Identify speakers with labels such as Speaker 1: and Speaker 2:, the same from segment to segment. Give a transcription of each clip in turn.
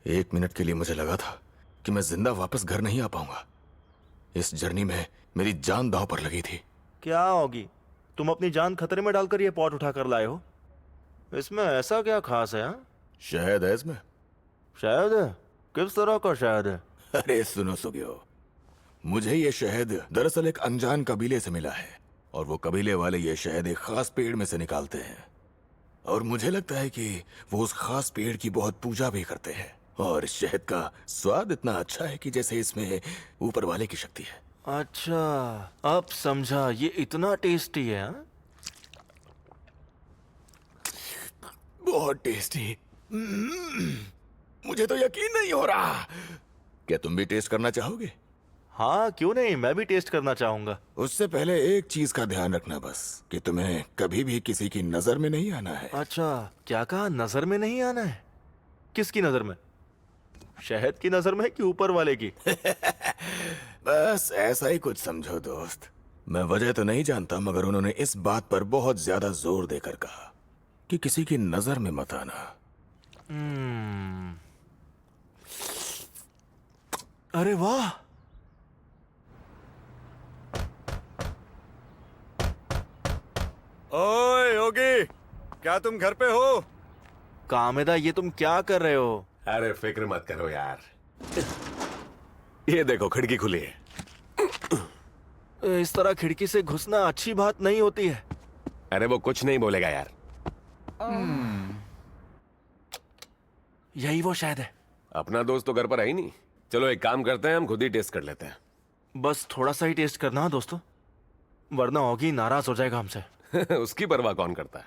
Speaker 1: 1 minute के लिए मुझे लगा था कि मैं जिंदा वापस घर नहीं आ पाऊंगा। इस जर्नी में मेरी जान दांव पर लगी थी।
Speaker 2: क्या होगी? तुम अपनी जान खतरे में डालकर ये पॉट उठाकर लाए हो। इसमें ऐसा क्या खास है? हाँ,
Speaker 1: शहद है इसमें।
Speaker 2: शहद है? किस तरह का शहद है?
Speaker 1: अरे सुनो सुगियो, मुझे ये शहद दरअसल एक अनजान कबीले से मिला है और वो कबीले वाले ये शहद एक खास पेड़ में से निकालते हैं और मुझे लगता है कि वो उस खास पेड़ की बहुत पूजा भी करते हैं और इस शहद का स्वाद इतना अच्छा है कि जैसे इसमें ऊपर वाले की शक्ति है।
Speaker 2: अच्छा, अब समझा। ये इतना टेस्टी है? हाँ?
Speaker 1: बहुत टेस्टी। मुझे तो यकीन नहीं हो रहा। क्या तुम भी टेस्ट करना चाहोगे?
Speaker 2: हाँ, क्यों नहीं, मैं भी टेस्ट करना चाहूंगा।
Speaker 1: उससे पहले एक चीज का ध्यान रखना बस, कि तुम्हें कभी भी किसी की नजर में नहीं आना है।
Speaker 2: अच्छा, क्या कहा? नजर में नहीं आना है? किसकी नजर में? शहद की नजर में कि ऊपर वाले की?
Speaker 1: बस ऐसा ही कुछ समझो दोस्त। मैं वजह तो नहीं जानता, मगर उन्होंने इस बात पर बहुत ज्यादा जोर देकर कहा कि किसी की नजर में मत आना।
Speaker 2: अरे वाह!
Speaker 3: ओए योगी, क्या तुम घर पे हो?
Speaker 2: कामेदा, ये तुम क्या कर रहे हो?
Speaker 3: अरे फिक्र मत करो यार। ये देखो खिड़की खुली है।
Speaker 2: इस तरह खिड़की से घुसना अच्छी बात नहीं होती है।
Speaker 3: अरे वो कुछ नहीं बोलेगा यार।
Speaker 2: यही वो शायद है।
Speaker 3: अपना दोस्त तो घर पर है ही नहीं। चलो एक काम करते हैं, हम खुद ही टेस्ट कर लेते हैं।
Speaker 2: बस थोड़ा सा ही टेस्ट करना है दोस्तों, वरना ऑगी नाराज हो जाएगा हमसे।
Speaker 3: उसकी परवाह कौन करता है।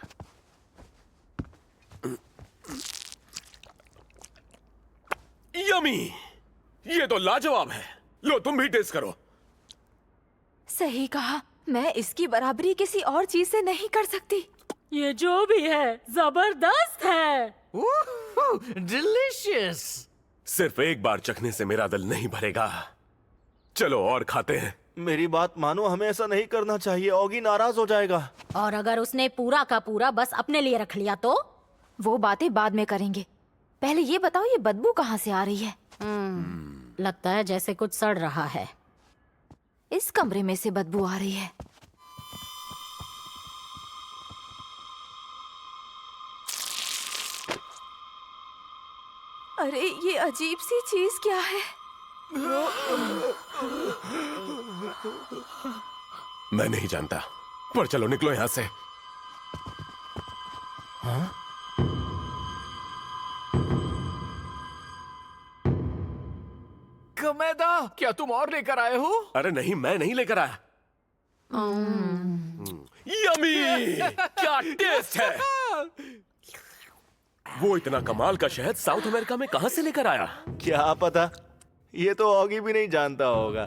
Speaker 3: यमी, ये तो लाजवाब है। लो तुम भी टेस्ट करो।
Speaker 4: सही कहा, मैं इसकी बराबरी किसी और चीज से नहीं कर सकती।
Speaker 5: ये जो भी है जबरदस्त है।
Speaker 6: डिलीशियस।
Speaker 3: सिर्फ एक बार चखने से मेरा दिल नहीं भरेगा। चलो और खाते हैं।
Speaker 2: मेरी बात मानो, हमें ऐसा नहीं करना चाहिए, ऑगी नाराज हो जाएगा।
Speaker 5: और अगर उसने पूरा का पूरा बस अपने लिए रख लिया तो?
Speaker 4: वो बातें बाद में करेंगे, पहले ये बताओ ये बदबू कहाँ से आ रही है?
Speaker 5: लगता है जैसे कुछ सड़ रहा है।
Speaker 4: इस कमरे में से बदबू आ रही है। अरे ये अजीब सी चीज क्या है?
Speaker 3: मैं नहीं जानता, पर चलो निकलो यहां से।
Speaker 2: हाँ?
Speaker 6: कमेदा, क्या तुम और लेकर आए हो?
Speaker 3: अरे नहीं, मैं नहीं लेकर आया। यमी, क्या टेस्ट है। वो इतना कमाल का शहद साउथ अमेरिका में कहां से लेकर आया?
Speaker 2: क्या पता, ये तो ऑगी भी नहीं जानता होगा।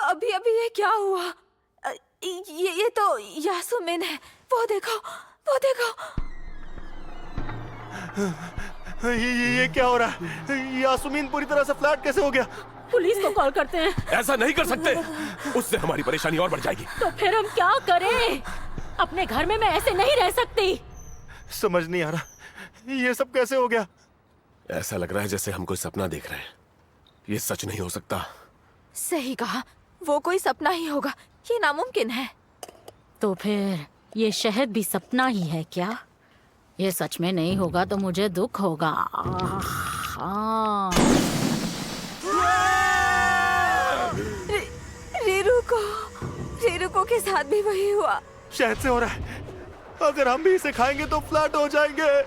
Speaker 4: अभी अभी ये क्या हुआ? ये तो यासुमिन है। वो देखो, वो देखो।
Speaker 2: ये क्या हो रहा है? यासुमीन पूरी तरह से फ्लैट कैसे हो गया?
Speaker 5: पुलिस को कॉल करते हैं।
Speaker 3: ऐसा नहीं कर सकते, उससे हमारी परेशानी और बढ़ जाएगी।
Speaker 5: तो फिर हम क्या करें? अपने घर में मैं ऐसे नहीं रह सकती।
Speaker 2: समझ नहीं आ रहा, ये सब कैसे हो गया?
Speaker 3: ऐसा लग रहा है जैसे हम कोई सपना देख रहे हैं। ये सच नहीं हो सकता।
Speaker 4: सही कहा, वो कोई सपना ही होगा। ये नामुमकिन है।
Speaker 5: तो फिर ये शहद भी सपना ही है क्या? ये सच में नहीं होगा तो मुझे दुख होगा। हाँ।
Speaker 4: रीरुको के साथ भी वही हुआ।
Speaker 2: शहद से हो रहा है। अगर हम भी इसे खाएंगे तो फ्लैट हो जाएंगे।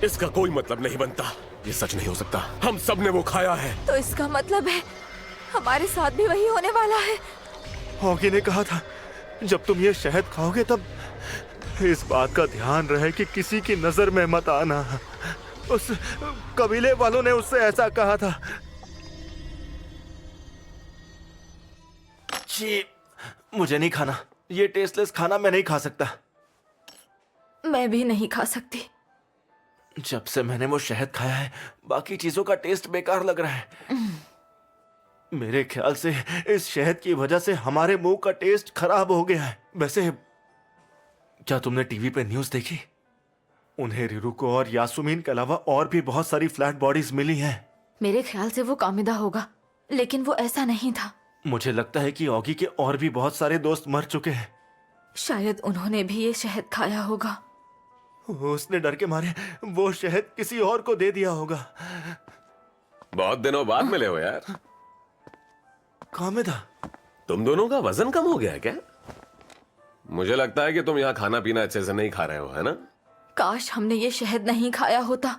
Speaker 3: इसका कोई मतलब नहीं बनता। ये सच नहीं हो सकता। हम सब ने वो खाया है।
Speaker 4: तो इसका मतलब है हमारे साथ भी वही होने वाला है।
Speaker 2: हॉकी ने कहा था जब तुम ये शहद खाओगे तब इस बात का ध्यान रहे कि किसी की नजर में मत आना। उस कबीले वालों ने उससे ऐसा कहा था। जी, मुझे नहीं खाना। ये टेस्टलेस खाना मैं नहीं खा सकता।
Speaker 4: मैं भी नहीं खा सकती।
Speaker 2: जब से मैंने वो शहद खाया है बाकी चीजों का टेस्ट बेकार लग रहा है। मेरे ख्याल से इस शहद की वजह से हमारे मुंह का टेस्ट खराब हो गया है। वैसे क्या तुमने टीवी पे न्यूज़ देखी? उन्हें रिरुको और यासुमीन के अलावा और भी बहुत सारी फ्लैट बॉडीज मिली हैं।
Speaker 4: मेरे ख्याल से वो कामिदा होगा, लेकिन वो ऐसा नहीं था।
Speaker 2: मुझे लगता है कि ऑगी के और भी बहुत सारे दोस्त मर चुके हैं।
Speaker 4: शायद उन्होंने भी ये शहद खाया होगा।
Speaker 2: उसने डर के मारे वो शहद किसी और को दे दिया होगा।
Speaker 3: बहुत दिनों बाद मिले हो यार।
Speaker 2: कामिदा,
Speaker 3: तुम दोनों का वजन कम हो गया है क्या? मुझे लगता है कि तुम यहाँ खाना पीना अच्छे से नहीं खा रहे हो, है ना?
Speaker 4: काश हमने ये शहद नहीं खाया होता।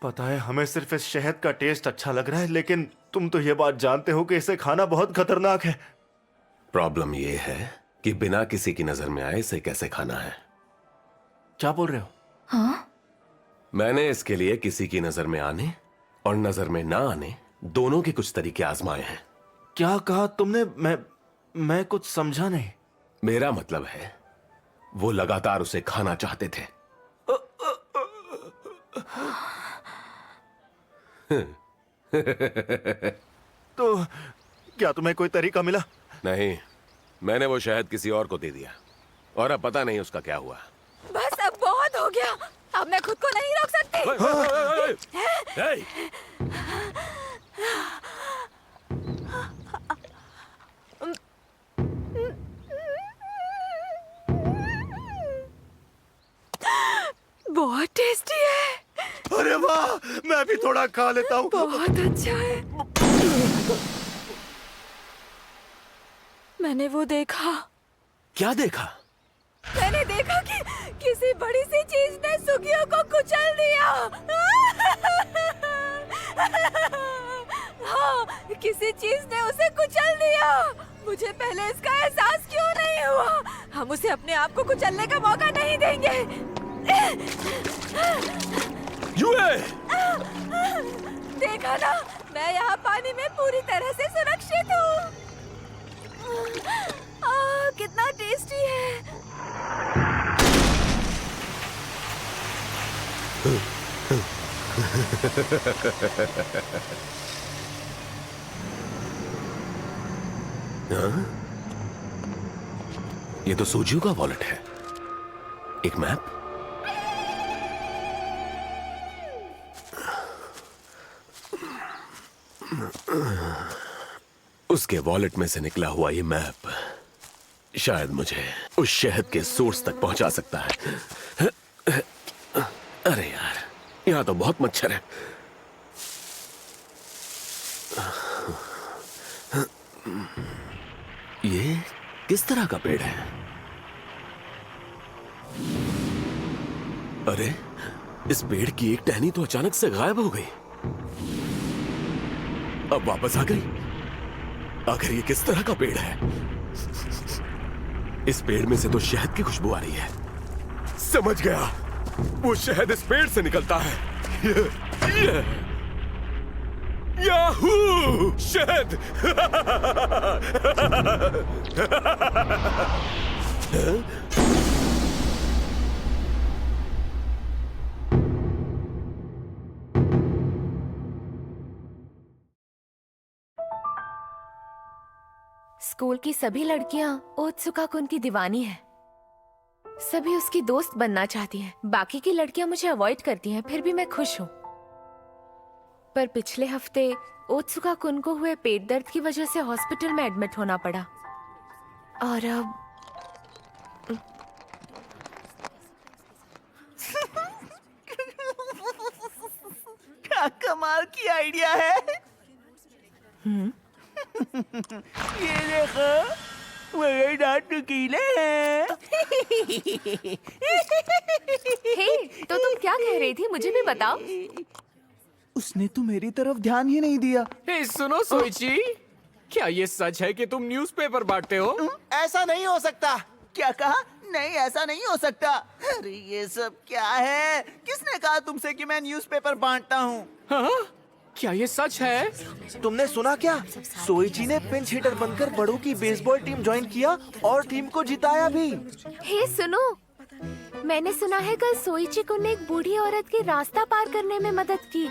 Speaker 2: पता है हमें सिर्फ इस शहद का टेस्ट अच्छा लग रहा है, लेकिन तुम तो ये बात जानते हो कि इसे खाना बहुत खतरनाक है।
Speaker 3: प्रॉब्लम ये है कि बिना किसी की नजर में आए इसे कैसे खाना है।
Speaker 2: क्या बोल रहे हो?
Speaker 4: हाँ?
Speaker 3: मैंने इसके लिए किसी की नजर में आने और नजर में ना आने दोनों के कुछ तरीके आजमाए हैं।
Speaker 2: क्या कहा तुमने? मैं कुछ समझा नहीं।
Speaker 3: मेरा मतलब है वो लगातार उसे खाना चाहते थे।
Speaker 2: तो क्या तुम्हें कोई तरीका मिला?
Speaker 3: नहीं, मैंने वो शहद किसी और को दे दिया और अब पता नहीं उसका क्या हुआ।
Speaker 4: बस अब बहुत हो गया। अब मैं खुद को नहीं रोक सकती।
Speaker 3: हे!
Speaker 4: बहुत टेस्टी है।
Speaker 2: अरे वाह, मैं भी थोड़ा खा लेता हूँ।
Speaker 4: बहुत अच्छा है। मैंने वो देखा।
Speaker 3: क्या देखा?
Speaker 4: मैंने देखा कि किसी बड़ी सी चीज ने सुगियों को कुचल दिया। हाँ, किसी चीज ने उसे कुचल दिया। मुझे पहले इसका एहसास क्यों नहीं हुआ? हम उसे अपने आप को कुचलने का मौका नहीं देंगे।
Speaker 3: यूए!
Speaker 4: देखा ना, मैं यहाँ पानी में पूरी तरह से सुरक्षित हूँ। कितना टेस्टी है।
Speaker 3: हाँ? ये तो सूजियो का वॉलेट है। एक मैप। उसके वॉलेट में से निकला हुआ ये मैप शायद मुझे उस शहद के सोर्स तक पहुंचा सकता है। अरे यार, यहां तो बहुत मच्छर है। ये किस तरह का पेड़ है? अरे, इस पेड़ की एक टहनी तो अचानक से गायब हो गई। अब वापस आ गई। आखिर ये किस तरह का पेड़ है? इस पेड़ में से तो शहद की खुशबू आ रही है। समझ गया, वो शहद इस पेड़ से निकलता है। याहू! शहद!
Speaker 4: स्कूल की सभी लड़कियां ओत्सुका कुन की दीवानी है। सभी उसकी दोस्त बनना चाहती हैं। बाकी की लड़कियां मुझे अवॉइड करती हैं, फिर भी मैं खुश हूँ। पर पिछले हफ्ते ओत्सुका कुन को हुए पेट दर्द की वजह से हॉस्पिटल में एडमिट होना पड़ा। और अब
Speaker 7: क्या कमाल की आइडिया है। ये देखो, मेरे दांत नुकीले हैं।
Speaker 4: हे, तो तुम क्या कह रही थी, मुझे भी बताओ।
Speaker 7: उसने तो मेरी तरफ ध्यान ही नहीं दिया।
Speaker 6: हे सुनो सोइची, क्या ये सच है कि तुम न्यूज़पेपर बांटते हो?
Speaker 7: ऐसा नहीं हो सकता। क्या कहा? नहीं, ऐसा नहीं हो सकता। अरे ये सब क्या है? किसने कहा तुमसे कि मैं न्यूज़पेपर बांटता हूँ?
Speaker 6: हाँ? क्या ये सच है?
Speaker 2: तुमने सुना क्या? सोइची ने पिंच हिटर बनकर बड़ों की बेसबॉल टीम ज्वाइन किया और टीम को जिताया भी।
Speaker 4: हे सुनो, मैंने सुना है कल सोइची कुन ने एक बूढ़ी औरत की रास्ता पार करने में मदद की।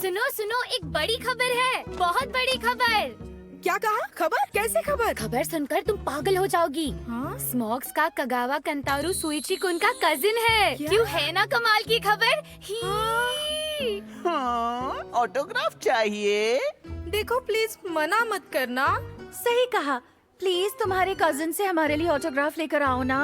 Speaker 8: सुनो सुनो, एक बड़ी खबर है, बहुत बड़ी खबर।
Speaker 9: क्या कहा? खबर? कैसे खबर?
Speaker 8: खबर सुनकर तुम पागल हो जाओगी।
Speaker 9: हाँ?
Speaker 8: स्मॉग्स का कगावा कंतारू सुइची कुन का कजिन है।
Speaker 9: क्या?
Speaker 8: क्यों, है ना कमाल की खबर?
Speaker 7: हाँ, ऑटोग्राफ चाहिए।
Speaker 9: देखो प्लीज मना मत करना।
Speaker 5: सही कहा, प्लीज तुम्हारे कजिन से हमारे लिए ऑटोग्राफ लेकर आओ ना।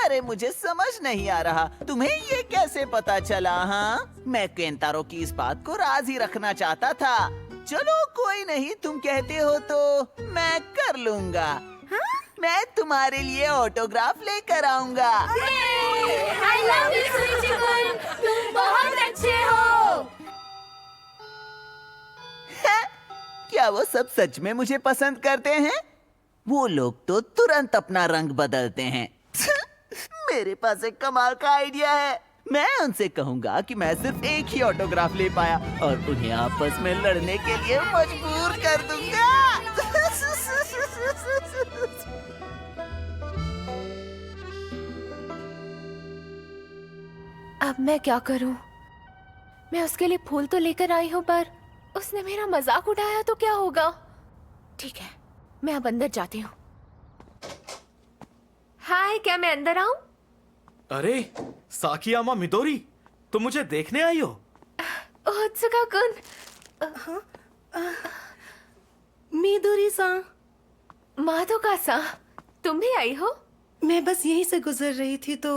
Speaker 7: अरे मुझे समझ नहीं आ रहा, तुम्हें ये कैसे पता चला? हाँ, मैं केंतारो की इस बात को राज ही रखना चाहता था। चलो कोई नहीं, तुम कहते हो तो मैं कर लूँगा। हाँ? मैं तुम्हारे लिए ऑटोग्राफ लेकर आऊँगा।
Speaker 8: I love you, सुइची कुन, तुम बहुत अच्छे हो।
Speaker 7: क्या वो सब सच में मुझे पसंद करते हैं? वो लोग तो तुरंत अपना रंग बदलते हैं। मेरे पास एक कमाल का आइडिया है। मैं उनसे कहूंगा कि मैं सिर्फ एक ही ऑटोग्राफ ले पाया और उन्हें आपस में लड़ने के लिए मजबूर कर दूंगा।
Speaker 4: अब मैं क्या करूं? मैं उसके लिए फूल तो लेकर आई हूं, पर उसने मेरा मजाक उड़ाया तो क्या होगा? ठीक है, मैं अब अंदर जाती हूँ। हाय, क्या मैं अंदर आऊं?
Speaker 2: अरे साकियामा मिदोरी, तुम मुझे देखने आई हो?
Speaker 4: ओत्सुका कुन,
Speaker 9: मिदोरी-सान,
Speaker 4: मादोका-सान, तुम भी आई हो?
Speaker 9: मैं बस यहीं से गुजर रही थी तो।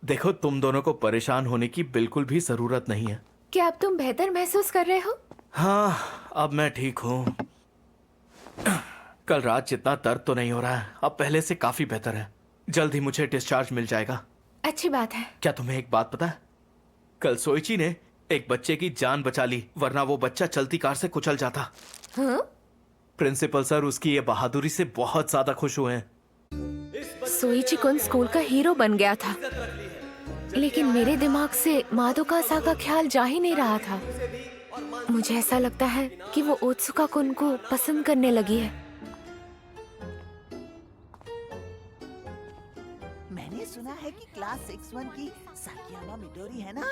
Speaker 2: देखो, तुम दोनों को परेशान होने की बिल्कुल भी जरूरत नहीं है।
Speaker 4: क्या अब तुम बेहतर महसूस कर रहे हो?
Speaker 2: हाँ, अब मैं ठीक हूँ। कल रात जितना दर्द तो नहीं हो रहा है, अब पहले से काफी बेहतर है। जल्द ही मुझे डिस्चार्ज मिल जाएगा।
Speaker 4: अच्छी बात है।
Speaker 2: क्या तुम्हें एक बात पता है? कल सोइची ने एक बच्चे की जान बचा ली, वरना वो बच्चा चलती कार से कुचल जाता।
Speaker 4: हाँ?
Speaker 2: प्रिंसिपल सर उसकी ये बहादुरी से बहुत ज्यादा खुश हुए हैं।
Speaker 4: सोइची कुन स्कूल का हीरो बन गया था, लेकिन मेरे दिमाग से मादोका-सान का ख्याल जा ही नहीं रहा था। मुझे ऐसा लगता है कि वो ओत्सुका कुन को पसंद करने लगी है।
Speaker 7: मैंने सुना है कि क्लास 6-1 की साकियामा मिडोरी है ना,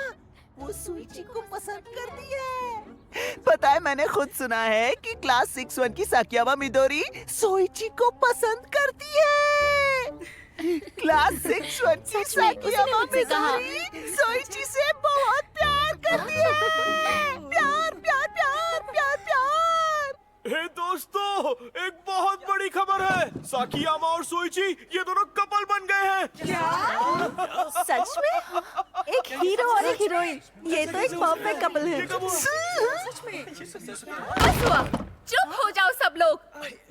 Speaker 7: वो सुइची को पसंद करती है। पता है, मैंने खुद सुना है कि क्लास 6-1 की साकियामा मिडोरी सोइची को पसंद करती है। क्लास 6-1 की
Speaker 5: सच में, उसने
Speaker 7: साकियामा
Speaker 5: मुझसे कहा।
Speaker 7: मिडोरी सोइची से बहुत प्यार करती है। प्यार प्यार प्यार प्यार प्यार।
Speaker 2: हे दोस्तों, एक बहुत बड़ी खबर है। साकियामा और सोइची ये दोनों कपल बन गए हैं।
Speaker 9: सच में? एक हीरो और एक हीरोइन, ये तो एक परफेक्ट कपल है।
Speaker 4: बस हुआ, चुप हो जाओ सब लोग।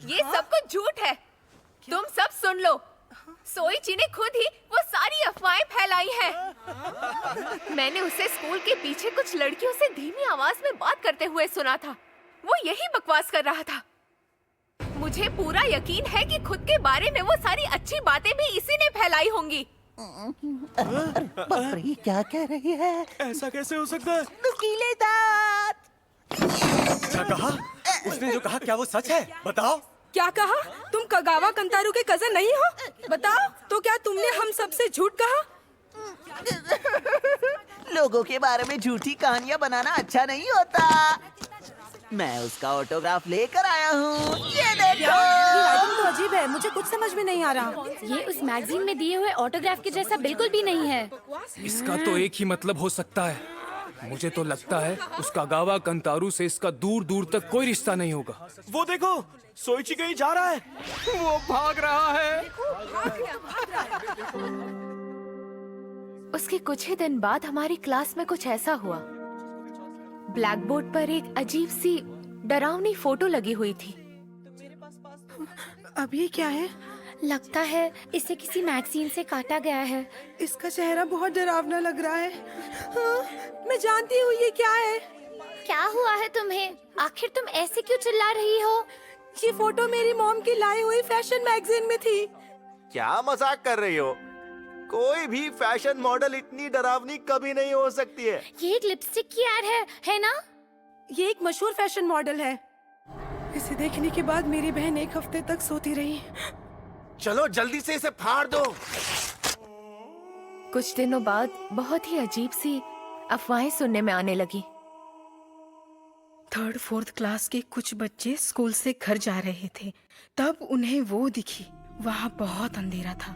Speaker 4: ये सब कुछ झूठ है। तुम सब सुन लो, सोइची ने खुद ही वो सारी अफवाहें फैलाई हैं। मैंने उसे स्कूल के पीछे कुछ लड़कियों से धीमी आवाज में बात करते हुए सुना था। वो यही बकवास कर रहा था। मुझे पूरा यकीन है कि खुद के बारे में वो सारी अच्छी बातें भी इसी ने फैलाई होंगी।
Speaker 7: बाप रे, क्या कह रही है?
Speaker 2: ऐसा कैसे हो सकता है?
Speaker 7: नुकीले दांत।
Speaker 10: क्या कहा? उसने जो कहा क्या वो सच है? बताओ।
Speaker 9: क्या कहा? तुम कगावा कंतारू के कजन नहीं हो? बताओ तो क्या तुमने हम सबसे झूठ कहा?
Speaker 7: लोगों के बारे में झूठी कहानियां बनाना अच्छा नहीं होता। मैं उसका ऑटोग्राफ लेकर आया हूँ। ये देखो।
Speaker 9: ये राइटिंग तो अजीब है, मुझे कुछ समझ में नहीं आ रहा।
Speaker 8: ये उस मैगजीन में दिए हुए ऑटोग्राफ के जैसा बिल्कुल भी नहीं है।
Speaker 6: इसका तो एक ही मतलब हो सकता है। मुझे तो लगता है उस कागावा कंतारू से इसका दूर दूर तक कोई रिश्ता नहीं होगा।
Speaker 2: वो देखो, सोइची कहीं जा रहा है।
Speaker 6: वो भाग रहा है।
Speaker 4: उसके कुछ ही दिन बाद हमारी क्लास में कुछ ऐसा हुआ। ब्लैक बोर्ड पर एक अजीब सी डरावनी फोटो लगी हुई थी।
Speaker 9: अब ये क्या है?
Speaker 8: लगता है इसे किसी मैगजीन से काटा गया है।
Speaker 9: इसका चेहरा बहुत डरावना लग रहा है। हाँ, मैं जानती हूँ ये क्या है।
Speaker 8: क्या हुआ है तुम्हें? आखिर तुम ऐसे क्यों चिल्ला रही हो?
Speaker 9: ये फोटो मेरी मॉम की लाई हुई फैशन मैगजीन में थी।
Speaker 2: क्या मजाक कर रही हो? कोई भी फैशन मॉडल इतनी डरावनी कभी नहीं हो सकती है।
Speaker 8: ये एक लिपस्टिक की एड है ना?
Speaker 9: ये एक मशहूर फैशन मॉडल है। इसे देखने के बाद मेरी बहन एक हफ्ते तक सोती रही।
Speaker 2: चलो जल्दी से इसे फाड़ दो।
Speaker 4: कुछ दिनों बाद बहुत ही अजीब सी अफवाहें सुनने में आने लगी।
Speaker 9: 3rd 4th क्लास के कुछ बच्चे स्कूल से घर जा रहे थे, तब उन्हें वो दिखी। वहाँ बहुत अंधेरा था,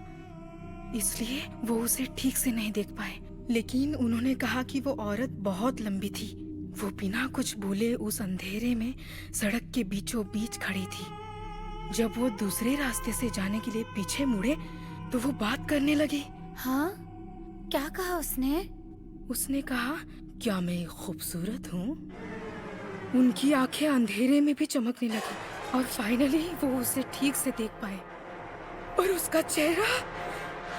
Speaker 9: इसलिए वो उसे ठीक से नहीं देख पाए। लेकिन उन्होंने कहा कि वो औरत बहुत लंबी थी। वो बिना कुछ बोले उस अंधेरे में सड़क के बीचों बीच खड़ी थी। जब वो दूसरे रास्ते से जाने के लिए पीछे मुड़े तो वो बात करने लगी।
Speaker 8: हाँ? क्या कहा उसने?
Speaker 9: उसने कहा, क्या मैं खूबसूरत हूँ? उनकी आंखें अंधेरे में भी चमकने लगी और फाइनली वो उसे ठीक से देख पाए। और उसका चेहरा,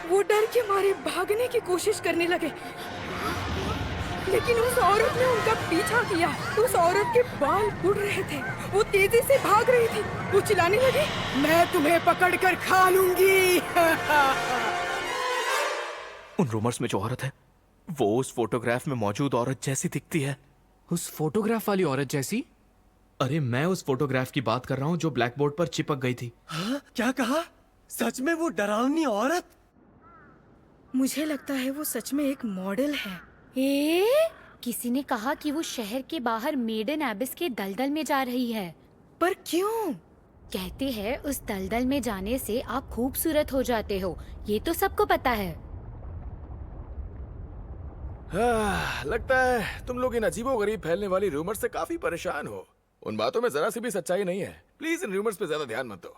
Speaker 9: वो डर के मारे भागने की कोशिश करने लगे, लेकिन उस औरत ने उनका पीछा किया। उस औरत के बाल उड़ रहे थे, वो तेजी से भाग रही थी। वो चिल्लाने लगी, मैं तुम्हें पकड़कर खा लूंगी।
Speaker 2: उन रूमर्स में जो औरत है वो उस फोटोग्राफ में मौजूद औरत जैसी दिखती है।
Speaker 6: उस फोटोग्राफ वाली औरत जैसी? अरे मैं उस फोटोग्राफ की बात कर रहा हूँ जो ब्लैक बोर्ड पर चिपक गई थी।
Speaker 10: हाँ? क्या कहा? सच में वो डरावनी औरत?
Speaker 9: मुझे लगता है वो सच में एक मॉडल है।
Speaker 8: किसी ने कहा कि वो शहर के बाहर मेडन एबिस के दलदल में जा रही है।
Speaker 9: पर क्यों?
Speaker 8: कहते हैं उस दलदल में जाने से आप खूबसूरत हो जाते हो। ये तो सबको पता है।
Speaker 1: लगता है तुम लोग इन अजीबोगरीब फैलने वाली रूमर से काफी परेशान हो। उन बातों में जरा सी भी सच्चाई नहीं है। प्लीज इन रूमर्स पे ज्यादा ध्यान मत दो।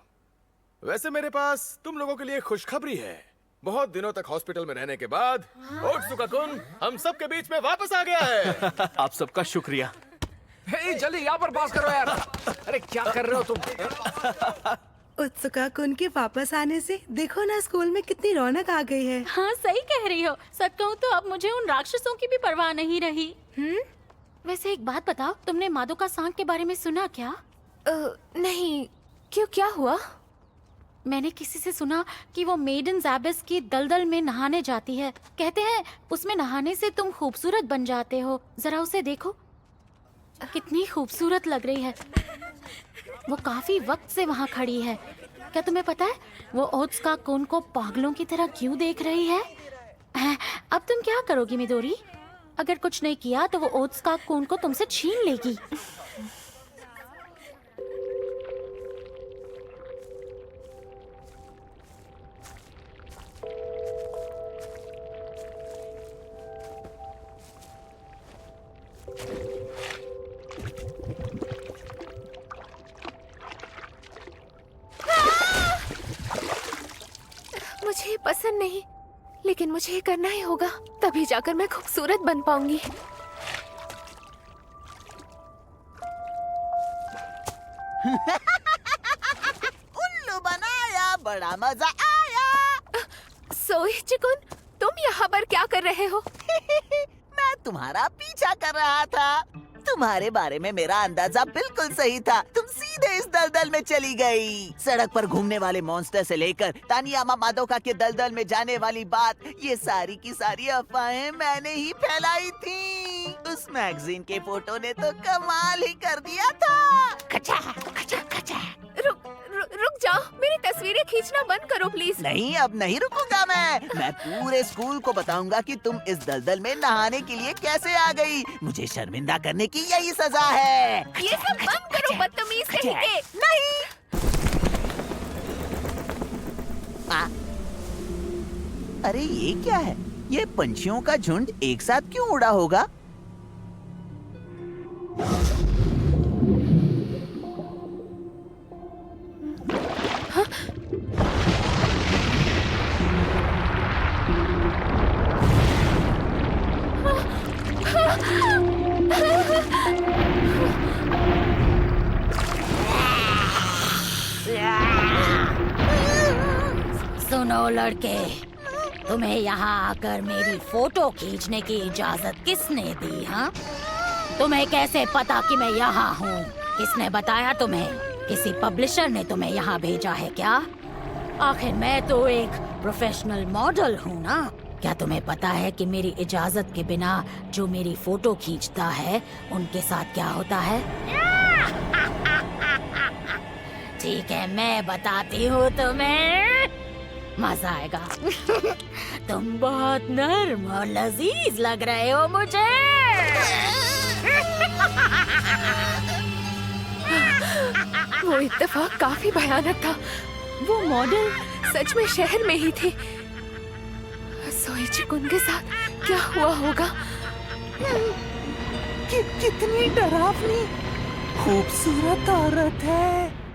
Speaker 1: वैसे मेरे पास तुम लोगों के लिए खुशखबरी है। बहुत दिनों तक हॉस्पिटल में रहने के बाद ओत्सुका-कुन हम सब के बीच में वापस आ गया है।
Speaker 2: आप सबका शुक्रिया।
Speaker 6: हे, जल्दी यहाँ पर बात करो यार। अरे क्या कर रहे हो तुम?
Speaker 9: उत्सुका-कुन के वापस आने से देखो ना स्कूल में कितनी रौनक आ गई है।
Speaker 5: हाँ सही कह रही हो। सच कहूँ तो अब मुझे उन राक्षसों की भी परवाह नहीं रही।
Speaker 8: वैसे एक बात बताओ, तुमने मादोका सांग के बारे में सुना क्या?
Speaker 4: नहीं, क्यों, क्या हुआ?
Speaker 8: मैंने किसी से सुना कि वो मेडन एबिस की दलदल में नहाने जाती है। कहते हैं उसमें नहाने से तुम खूबसूरत बन जाते हो। जरा उसे देखो, कितनी खूबसूरत लग रही है। वो काफी वक्त से वहाँ खड़ी है। क्या तुम्हें पता है वो ओत्सुका-कुन को पागलों की तरह क्यों देख रही है? अब तुम क्या करोगी मिदोरी? अगर कुछ नहीं किया तो वो ओत्सुका-कुन को तुमसे छीन लेगी।
Speaker 4: मुझे ये पसंद नहीं, लेकिन मुझे ये करना ही होगा, तभी जाकर मैं खूबसूरत बन पाऊंगी।
Speaker 7: उल्लू बनाया, बड़ा मजा आया।
Speaker 4: सोइची-कुन, तुम यहाँ पर क्या कर रहे हो?
Speaker 7: मैं तुम्हारा पीछा कर रहा था। तुम्हारे बारे में मेरा अंदाजा बिल्कुल सही था। तुम सीधे सीधे इस दलदल में चली गई। सड़क पर घूमने वाले मॉन्स्टर से लेकर तानियामा मादोका के दलदल में जाने वाली बात, ये सारी की सारी अफवाहें मैंने ही फैलाई थी। उस मैगजीन के फोटो ने तो कमाल ही कर दिया था। खचा खचा खचा।
Speaker 4: रुक जाओ, मेरी तस्वीरें खींचना बंद करो प्लीज।
Speaker 7: नहीं, अब नहीं रुकूंगा मैं पूरे स्कूल को बताऊंगा कि तुम इस दलदल में नहाने के लिए कैसे आ गई। मुझे शर्मिंदा करने की यही सजा है।
Speaker 4: ये सब बंद करो, बदतमीज कहीं के।
Speaker 7: नहीं। अरे ये क्या है? ये पंछियों का झुंड एक साथ क्यों उड़ा होगा?
Speaker 5: सुनो लड़के, तुम्हें यहाँ आकर मेरी फोटो खींचने की इजाजत किसने दी? हाँ, तुम्हें कैसे पता कि मैं यहाँ हूँ? किसने बताया तुम्हें? किसी पब्लिशर ने तुम्हें यहाँ भेजा है क्या? आखिर मैं तो एक प्रोफेशनल मॉडल हूँ ना। क्या तुम्हें पता है कि मेरी इजाजत के बिना जो मेरी फोटो खींचता है उनके साथ क्या होता है? ठीक है, मैं बताती हूँ तुम्हें, मजा आएगा। तुम बहुत नर्म और लजीज लग रहे हो मुझे।
Speaker 4: वो इत्तेफाक काफी भयानक था। वो मॉडल सच में शहर में ही थी। सोइची-कुन के साथ क्या हुआ होगा?
Speaker 7: कितनी डरावनी खूबसूरत औरत है।